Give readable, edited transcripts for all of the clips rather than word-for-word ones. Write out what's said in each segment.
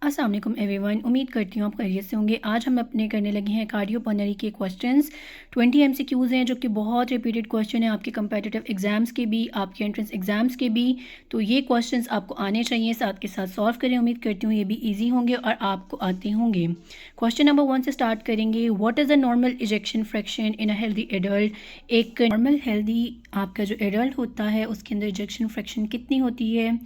अस्सलाम वालेकुम एवरीवन। उम्मीद करती हूँ आप खैरियत से होंगे। आज हम अपने करने लगे हैं कार्डियोपल्मोनरी के क्वेश्चंस। 20 एमसीक्यूज़ हैं जो कि बहुत रिपीटेड क्वेश्चन है आपके कंपेटिटिव एग्जाम्स के भी, आपके एंट्रेंस एग्जाम्स के भी। तो ये क्वेश्चंस आपको आने चाहिए, साथ के साथ सॉल्व करें। उम्मीद करती हूँ ये भी ईजी होंगे और आपको आते होंगे। क्वेश्चन नंबर 1 से स्टार्ट करेंगे। What is the normal ejection fraction in a healthy adult? एक नॉर्मल हेल्दी आपका जो एडल्ट होता है उसके अंदर इजेक्शन फ्रैक्शन कितनी होती है?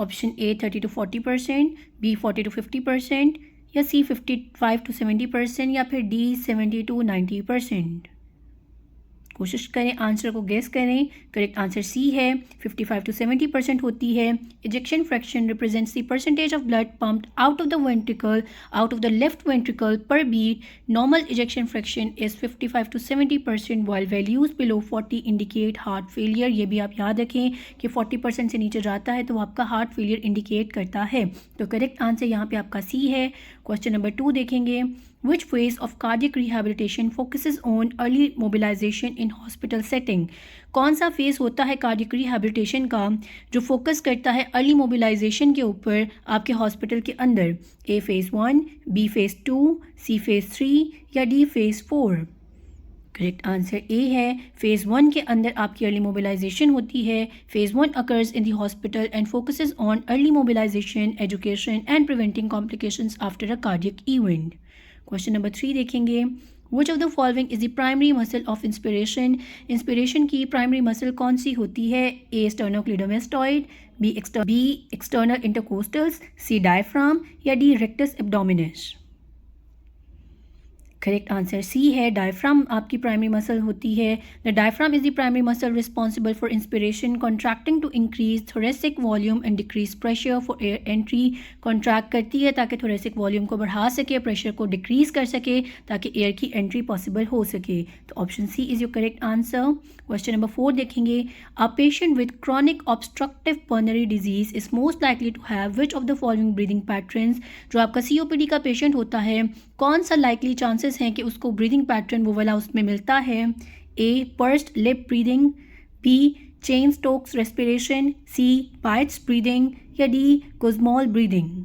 Option A 30 to 40%, B 40 to 50% या सी 55 to 70% या फिर डी 70 to 90%। कोशिश करें आंसर को गेस करें। करेक्ट आंसर सी है, 55 to 70% होती है। Ejection fraction represents the percentage of blood pumped out of the ventricle, out of the left ventricle per beat. Normal ejection fraction is 55 to 70%, while values below 40 indicate heart failure. ये भी आप याद रखें कि 40% से नीचे जाता है तो आपका हार्ट फेलियर इंडिकेट करता है। तो करेक्ट आंसर यहाँ पे आपका सी है। क्वेश्चन नंबर 2 देखेंगे। Which phase of cardiac rehabilitation focuses on early mobilization in hospital setting? कौन सा फेज होता है कार्डियक रिहैबिलिटेशन का जो फोकस करता है अर्ली मोबिलाइजेशन के ऊपर आपके हॉस्पिटल के अंदर? A phase 1, B phase 2, C phase 3 या D phase 4? Correct answer A है, फेज़ 1 के अंदर आपकी अर्ली मोबिलाइजेशन होती है। Phase 1 occurs in the hospital and focuses on early mobilisation, education and preventing complications after a cardiac event. Question number 3 देखेंगे। Which of the following is the primary muscle of inspiration? Inspiration की primary muscle कौन सी होती है? A sternocleidomastoid, B external intercostals, C diaphragm या D rectus abdominis? Correct answer C है, diaphragm आपकी primary muscle होती है। The diaphragm is the primary muscle responsible for inspiration, contracting to increase thoracic volume and decrease pressure for air entry. Contract करती है ताकि thoracic volume को बढ़ा सके, प्रेशर को डिक्रीज कर सके ताकि एयर की एंट्री पॉसिबल हो सके। तो option C is your correct answer. Question number 4 देखेंगे। A patient with chronic obstructive pulmonary disease is most likely to have which of the following breathing patterns? जो आपका सीओपीडी का पेशेंट होता है, कौन सा लाइकली चांसेस हैं कि उसको ब्रीदिंग पैटर्न वो वाला उसमें मिलता है? A pursed lip breathing, B Cheyne Stokes respiration, C Biot's breathing या D Kussmaul breathing?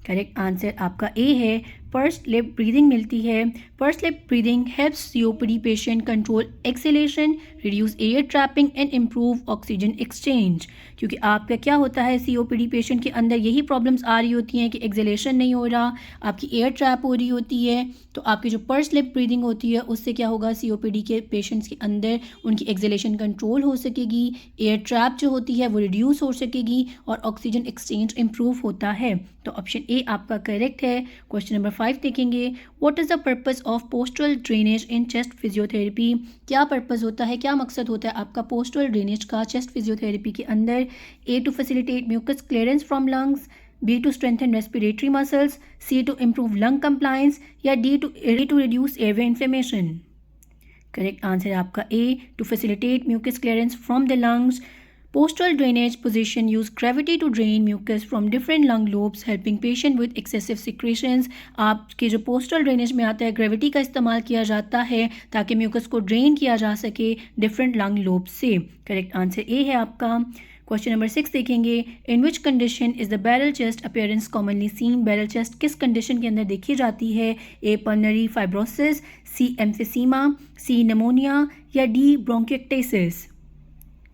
Correct answer आपका ए है, पर्स्ड लिप ब्रीदिंग मिलती है। Pursed lip breathing helps COPD patient control exhalation, reduce air trapping and improve oxygen exchange. क्योंकि आपका क्या होता है, सीओपीडी पेशेंट के अंदर यही प्रॉब्लम्स आ रही होती हैं कि एक्सेलेशन नहीं हो रहा, आपकी एयर ट्रैप हो रही होती है। तो आपकी जो पर्स्ड लिप ब्रीदिंग होती है उससे क्या होगा, सीओपीडी के पेशेंट्स के अंदर उनकी एक्सेलेशन कंट्रोल हो सकेगी, एयर ट्रैप जो होती है वो रिड्यूस हो सकेगी और ऑक्सीजन एक्सचेंज इम्प्रूव होता है। तो ऑप्शन ए आपका करेक्ट है। क्वेश्चन नंबर 5 देखेंगे। What is the purpose of postural drainage in chest physiotherapy? क्या पर्पस होता है, क्या मकसद होता है आपका पोस्टरल ड्रेनेज का चेस्ट फिजियोथेरेपी के अंदर? A to facilitate mucus clearance from lungs, B to strengthen respiratory muscles, C to improve lung compliance या D to reduce airway inflammation? Correct answer आपका A, to facilitate mucus clearance from the lungs. Postural drainage position use gravity to drain mucus from different lung lobes, helping patient with excessive secretions। आपके जो postal drainage में आता है, gravity का इस्तेमाल किया जाता है ताकि म्यूकस को ड्रेन किया जा सके डिफरेंट लंग लोब्स से। करेक्ट आंसर ए है आपका। क्वेश्चन नंबर 6 देखेंगे। In which condition is the barrel chest appearance commonly seen? Barrel chest किस कंडीशन के अंदर देखी जाती है? A pulmonary fibrosis, C emphysema, C pneumonia या D bronchiectasis?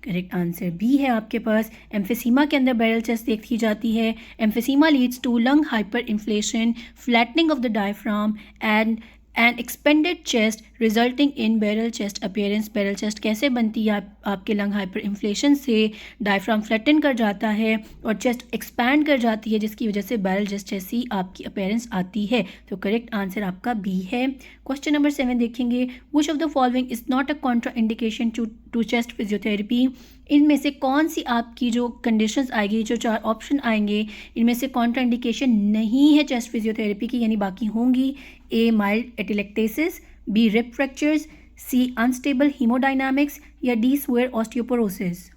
Correct answer B है आपके पास, एम्फिसीमा के अंदर बैरल चेस्ट देखी जाती है। Emphysema leads to lung hyperinflation, flattening of the diaphragm and an expanded chest resulting in barrel chest appearance. Barrel chest कैसे बनती है? आपके लंग हाइपर इन्फ्लेशन से डायफ्राम फ्लैटन कर जाता है और चेस्ट एक्सपैंड कर जाती है, जिसकी वजह से बैरल चेस्ट जैसी आपकी अपीयरेंस आती है। तो करेक्ट आंसर आपका बी है। क्वेश्चन नंबर 7 देखेंगे। Which of the following is not a contraindication to chest physiotherapy? इनमें से कौन सी आपकी जो कंडीशंस आएगी, जो 4 ऑप्शन आएंगे, इनमें से कॉन्ट्रा इंडिकेशन नहीं है चेस्ट फिजियोथेरेपी की, यानी बाकी होंगी? A mild atelectasis, B rib fractures, C unstable hemodynamics या D severe osteoporosis?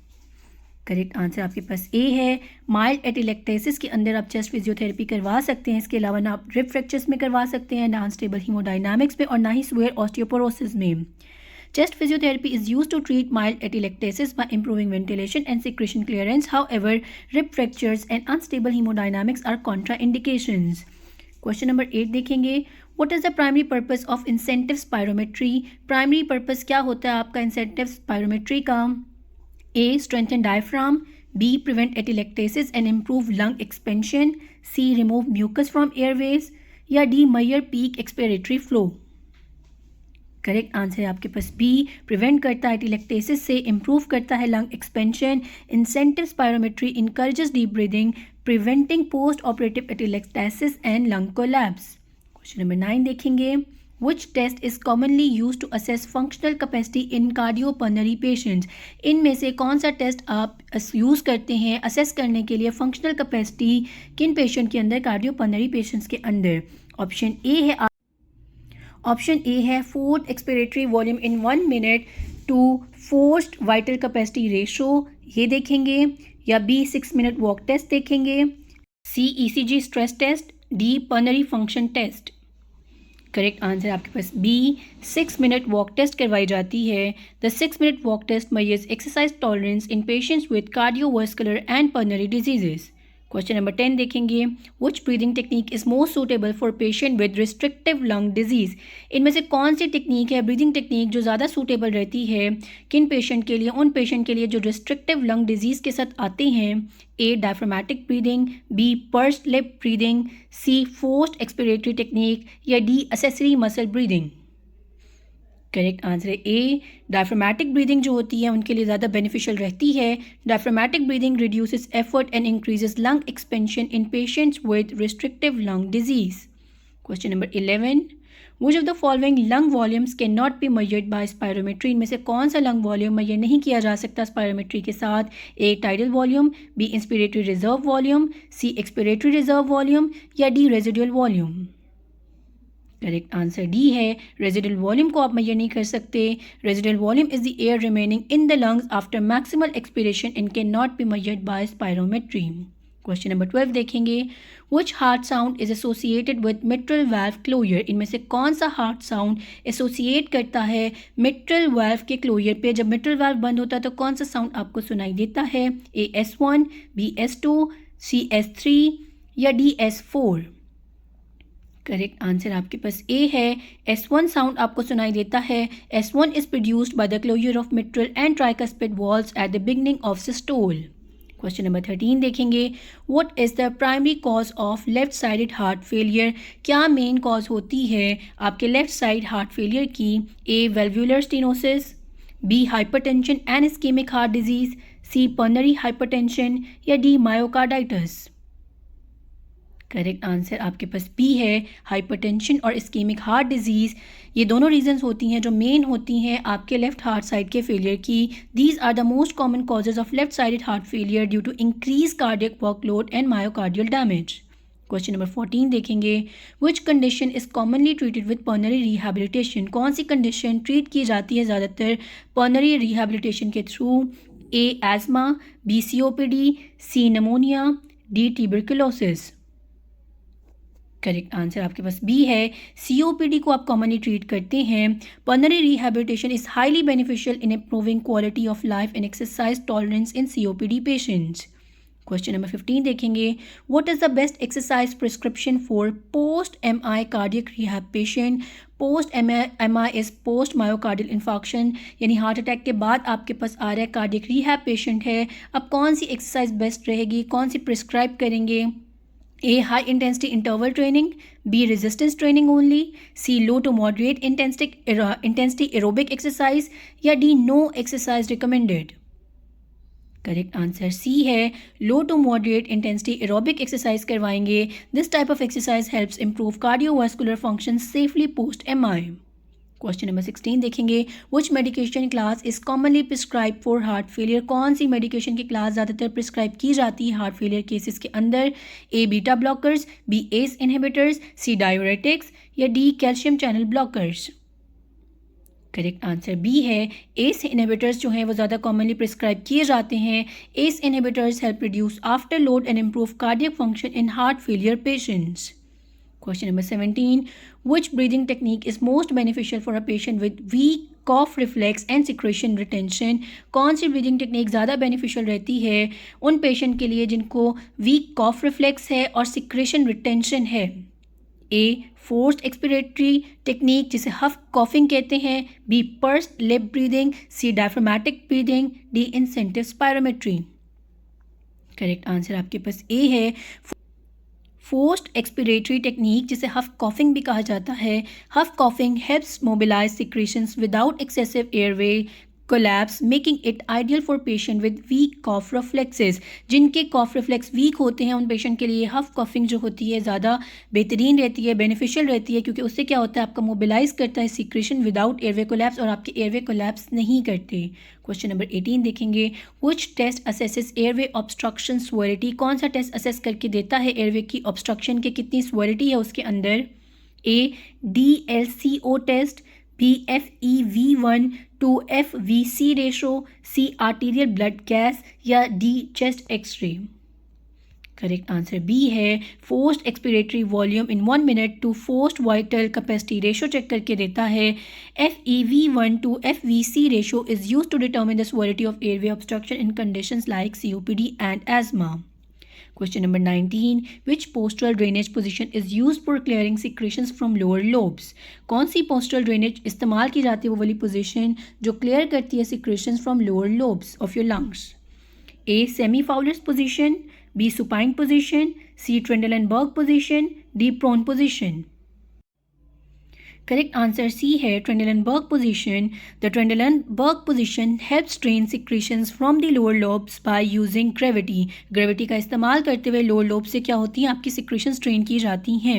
Correct answer आपके पास ए है, माइल्ड एटिलेक्टेसिस के अंदर आप चेस्ट फिजियोथेरेपी करवा सकते हैं। इसके अलावा ना आप रिप फ्रैक्चर्स में करवा सकते हैं, ना अनस्टेबल हीमोडायनामिक्स में और ना ही स्वेयर ऑस्टियोपोरोसिस में। Chest physiotherapy is used to treat mild atelectasis by improving ventilation and secretion clearance. However, rib fractures and unstable hemodynamics are contraindications. Question number 8 देखेंगे. What is the primary purpose of incentive spirometry? Primary purpose क्या होता है आपका incentive spirometry का? A. Strengthen diaphragm. B. Prevent atelectasis and improve lung expansion. C. Remove mucus from airways. या D. Measure peak expiratory flow. Correct answer है आपके पास B. Prevent करता है एटिलेक्टेसिस से, इम्प्रूव करता है lung expansion. Incentive spirometry encourages deep breathing, preventing post operative atelectasis and lung collapse. Question number 9 देखेंगे. Which test is commonly used to assess functional capacity in cardiopulmonary patients? इनमें से कौन सा टेस्ट आप यूज़ करते हैं असेस करने के लिए फंक्शनल कैपेसिटी किन पेशेंट के अंदर, कार्डियोपल्मोनरी पेशेंट्स के अंदर? ऑप्शन ए है forced expiratory volume in 1 minute to forced vital capacity ratio, ये देखेंगे. या बी 6 मिनट वॉक टेस्ट देखेंगे. C ECG stress test. D pulmonary function test. Correct answer आपके पास बी 6 मिनट वॉक टेस्ट करवाई जाती है. The 6 minute walk test measures exercise tolerance in patients with cardiovascular and pulmonary diseases. Question number 10 देखेंगे. Which breathing technique is most suitable for patient with restrictive lung disease? इनमें से कौन सी technique है, breathing technique जो ज़्यादा suitable रहती है किन पेशेंट के लिए? उन पेशेंट के लिए जो रिस्ट्रिक्टिव लंग डिजीज़ के साथ आते हैं. A diaphragmatic breathing. B pursed lip breathing. C forced expiratory technique. या D accessory muscle breathing. Correct answer है ए डायफ्रामेटिक ब्रीदिंग जो होती है उनके लिए ज़्यादा बेनिफिशियल रहती है. Diaphragmatic breathing reduces effort and increases lung expansion in patients with restrictive lung disease. Question number 11. Which of the following lung volumes can not be measured by spirometry? इनमें से कौन सा लंग वॉल्यूम मेजर नहीं किया जा सकता spirometry के साथ? A tidal volume. B inspiratory reserve volume. C expiratory reserve volume. या D residual volume. Correct answer D है. रेजिडुअल वॉल्यूम को आप मेजर नहीं कर सकते. Residual volume is the air remaining in the lungs after maximal expiration and can not be measured by spirometry. Question number 12 देखेंगे. Which heart sound is associated with mitral valve closure? इनमें से कौन सा heart sound associate करता है mitral valve के closure पे? जब मिट्रल वाल्व बंद होता है तो कौन सा साउंड आपको सुनाई देता है? ए S1, बी S2, सी S3 या डी S4. करेक्ट आंसर आपके पास ए है. S1 साउंड आपको सुनाई देता है. S1 is produced by the closure of mitral and tricuspid valves at the beginning of systole. Question number 13 देखेंगे. What is the primary cause of left sided heart failure? क्या main cause होती है आपके left side heart failure की? A valvular stenosis. B hypertension and ischemic heart disease. C pulmonary hypertension. या D myocarditis. Correct answer आपके पास B है. Hypertension और इस्केमिक हार्ट डिजीज़ ये दोनों रीजंस होती हैं जो मेन होती हैं आपके लेफ्ट हार्ट साइड के फेलियर की. These are the most common causes of left sided heart failure due to increase cardiac workload and myocardial damage. Question number 14 देखेंगे. Which condition is commonly treated with pulmonary rehabilitation? कौन सी condition treat की जाती है ज़्यादातर pulmonary rehabilitation के through? A asthma. B COPD. C pneumonia. D tuberculosis. Correct answer आपके पास बी है. COPD को आप कॉमनली ट्रीट करते हैं. Pulmonary rehabilitation is highly beneficial in improving quality of life and exercise tolerance in COPD patients. Question number 15 देखेंगे. What is the best exercise prescription for post MI cardiac rehab patient? Post MI is post myocardial infarction, यानी heart attack के बाद आपके पास आ रहा है cardiac rehab patient है. अब कौन सी एक्सरसाइज बेस्ट रहेगी, कौन सी प्रिस्क्राइब करेंगे? A high intensity interval training. B resistance training only. C low to moderate intensity aerobic exercise. या D no exercise recommended. Correct answer C है. Low to moderate intensity aerobic exercise करवाएंगे. This type of exercise helps improve cardiovascular function safely post MI. Question number 16 देखेंगे. Which medication class is commonly prescribe for heart failure? कौन सी medication की class ज़्यादातर prescribe की जाती है heart failure cases के अंदर? A beta blockers. B ACE inhibitors. C diuretics. या D calcium channel blockers. Correct answer B है. ACE इनहिबिटर्स जो हैं वो ज़्यादा कॉमनली प्रिस्क्राइब किए जाते हैं. ACE inhibitors help reduce after load and improve cardiac function in heart failure patients. Question number 17. Which breathing technique is most beneficial for a patient with weak cough reflex and secretion retention. कौन सी breathing technique ज़्यादा beneficial रहती है उन patient के लिए जिनको week कॉफ reflex है और सिक्रेशन रिटेंशन है? ए फोर्स्ड एक्सपिरेटरी टेक्निक जिसे हफ कॉफिंग कहते हैं, B pursed lip breathing, C diaphragmatic breathing, D incentive spirometry. Correct answer आपके पास ए है, फोर्स्ड एक्सपिरेटरी टेक्निक जिसे हफ कॉफिंग भी कहा जाता है। Huff coughing helps mobilize secretions without excessive airway collapse, making it ideal for patient with weak cough reflexes. जिनके cough reflex week होते हैं उन पेशेंट के लिए हफ कॉफिंग जो होती है ज़्यादा बेहतरीन रहती है, बेनिफिशियल रहती है, क्योंकि उससे क्या होता है आपका मोबिलाइज करता है सिक्रेशन विदाउट एयरवे कोलैप्स और आपके एयरवे कोलैप्स नहीं करते। क्वेश्चन नंबर 18 देखेंगे, which test assesses airway obstruction severity. कौन सा टेस्ट असेस करके देता है एयरवे की ऑब्स्ट्रक्शन के कितनी स्वेरिटी है उसके अंदर? A DLCO test, B FEV1 to FVC ratio, C arterial blood gas या D chest x-ray. Correct answer B है, forced expiratory volume in 1 minute to forced vital capacity ratio check करके देता है। FEV1 to FVC ratio is used to determine the severity of airway obstruction in conditions like COPD and asthma. Question number 19. Which postural drainage position is used for clearing secretions from lower lobes? कौन सी postural drainage इस्तेमाल की जाती है वो वाली position जो clear करती है secretions from lower lobes of your lungs? A. Semi-Fowler's position, B. Supine position, C. Trendelenburg position, D. Prone position. Correct answer C है Trendelenburg position. The Trendelenburg position helps drain secretions from the lower lobes by using gravity. Gravity का इस्तेमाल करते हुए lower lobes से क्या होती हैं आपकी secretions drain की जाती हैं।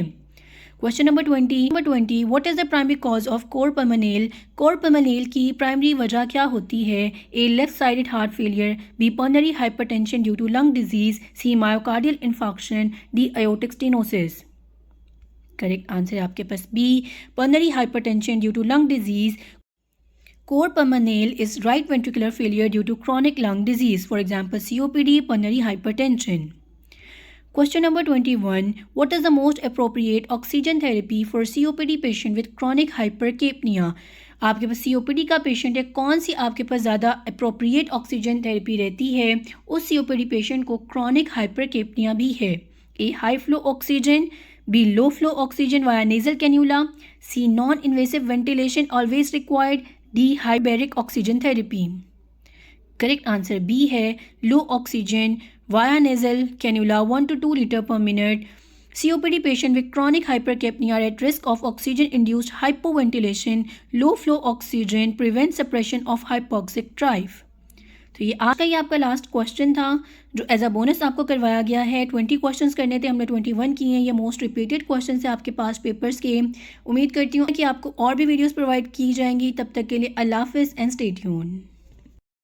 Question number 20. What is the primary cause of cor pulmonale? Cor pulmonale की प्राइमरी वजह क्या होती है? A. Left sided heart failure, B. Pulmonary hypertension due to lung disease, C. Myocardial infarction, D. Aortic stenosis. Correct answer है आपके पास B, pulmonary hypertension due to lung disease. Cor pulmonale is right ventricular failure due to chronic lung disease, for example COPD, pulmonary hypertension. Question number 21. What is the most appropriate oxygen therapy for COPD patient with chronic hypercapnia? आपके पास COPD का patient है, कौन सी आपके पास ज़्यादा appropriate oxygen therapy रहती है उस COPD पेशेंट को क्रॉनिक हाइपरकेपनिया भी है? A. High flow oxygen, B. Low flow oxygen via nasal cannula, C. Non-invasive ventilation always required, D. Hyperbaric oxygen therapy. Correct answer B है low oxygen via nasal cannula 1 to 2 liter per minute. COPD patient with chronic hypercapnia are at risk of oxygen-induced hypoventilation. Low flow oxygen prevents suppression of hypoxic drive. तो ये आज का ही आपका last question था जो as a bonus आपको करवाया गया है। 20 क्वेश्चंस करने थे, हमने 21 किए हैं। ये मोस्ट रिपीटेड क्वेश्चन है आपके पास पेपर्स के। उम्मीद करती हूँ कि आपको और भी वीडियोस प्रोवाइड की जाएंगी। तब तक के लिए अल्लाह हाफिज़ एंड स्टे ट्यून्ड।